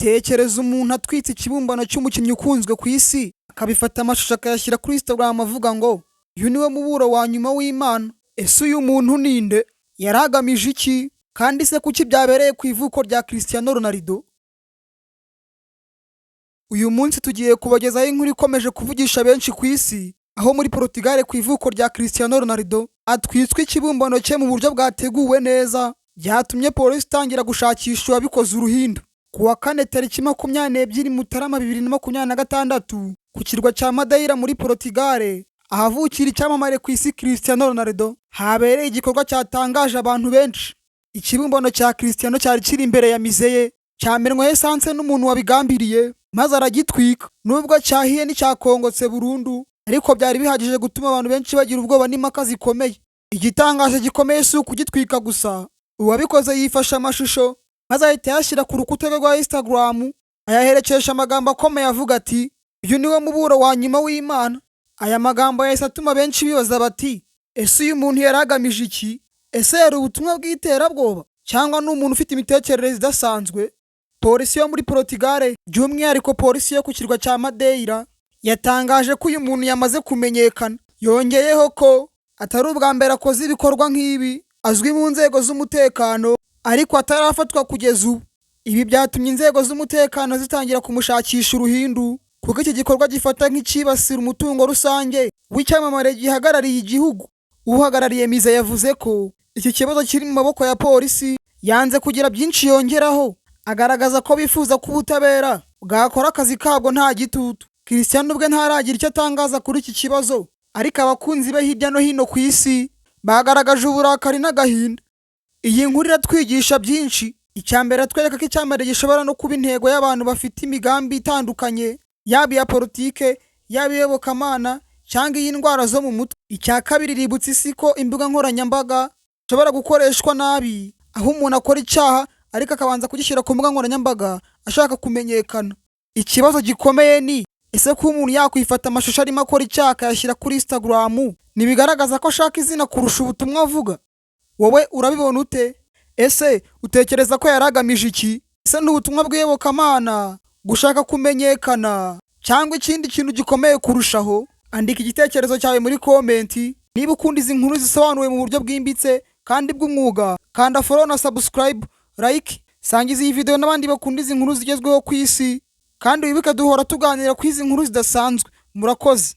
tekereza umuntu atwitse ikibumbano cy'umukinnyi ukunzwe ku isi akabifata amashusho akayashyira kuri Instagram avuga ngo uyu niwe muburo wa nyuma w'Imana. Ese uyu muntu ninde? Yaragamije iki? Kandi se kuki byabereye ku ivuko rya Cristiano Ronaldo? Uyu munsi tugiye kubagezaho inkuru ikomeje kuvugisha benshi ku isi, aho muri Portugal ku ivuko rya Cristiano Ronaldo atwitswe ikibumbano cye mu buryo bwateguwe neza, byatumye polisi itangira gushakisha uwabikoze uruhindu. Ku wa kane tariki 22 Mutarama 2026 ku kirwa cya Madeira muri Portugal, ahavukira icyamamare ku isi Cristiano Ronaldo, habereye igikorwa cyatangaje abantu benshi. Ikibumbano cya Cristiano cyari kiri imbere ya mize ye, cyamenwe esanse n'umuntu wabigambiriye maze aragitwika. Nubwo cyahiye n'icyakongotse burundu, ariko byari bihagije gutuma abantu benshi bagira ubwoba n'impaka zikomeye. Igitangaje gikomeye si ukugitwika gusa, uwabikoze yifashe amashusho maze ahita yashyira ku rukuta rwa Instagram, ayaherekesha amagambo akomeye avuga ati uyu niwe muburo wa nyuma w'Imana. Aya magambo yahise atuma benshi bibaza bati ese uyu muntu yaragamije iki? Ese yari ubutumwa bw'iterabwoba cyangwa ni umuntu ufite imitekerereze idasanzwe? Polisi yo muri Portugal, by'umwihariko polisi yo ku kirwa cya Madeira, yatangaje ko uyu muntu yamaze kumenyekana. Yongeyeho ko atari ubwa mbere akoze ibikorwa nk'ibi, azwi mu nzego z'umutekano ariko atarafatwa kugeza ubu. Ibi byatumye inzego z'umutekano zitangira kumushakisha uruhindu, kuko iki gikorwa gifata nk'ikibasira umutungo rusange w'icyamamare gihagarariye igihugu. Uhagarariye mize yavuze ko iki kibazo kiri mu maboko ya polisi, yanze kugira byinshi yongeraho, agaragaza ko bifuza ko ubutabera bwakora akazi kabwo nta gitutu. Cristiano ubwe ntaragira icyo atangaza kuri iki kibazo, ariko abakunzi be hirya no hino ku isi bagaragaje uburakari n'agahinda. Iyi nkuru iratwigisha byinshi. Icyambere atwereka ko icyamamare gishobora no kuba intego y'abantu bafite imigambi itandukanye, yaba iya politike, yaba iyobokamana cyangwa iy'indwara zo mu mutwe. Icya kabiri, ributsa isi ko imbuga nkoranyambaga zishobora gukoreshwa nabi, aho umuntu akora icyaha ariko akabanza kugishyira ku mbuga nkoranyambaga ashaka kumenyekana. Ikibazo gikomeye ni ese ko umuntu yakwifata amashusho arimo akora icyaha akayashyira kuri Instagram, ntibigaragaza ko ashaka izina kurusha ubutumwa avuga? Wowe urabibona ute? Ese utekereza ko yaragamije iki? Ese ni ubutumwa bw'iyobokamana, gushaka kumenyekana, cyangwa ikindi kintu gikomeye kurushaho? Andika igitekerezo cyawe muri komenti. Niba ukunda izi nkuru zisobanuwe mu buryo bwimbitse kandi bw'umwuga, kanda follow na subscribe, like, sangiza iyi video n'abandi bakunda izi nkuru zigezweho ku isi, kandi wibuke duhora tuganira ku izi nkuru zidasanzwe. Murakoze.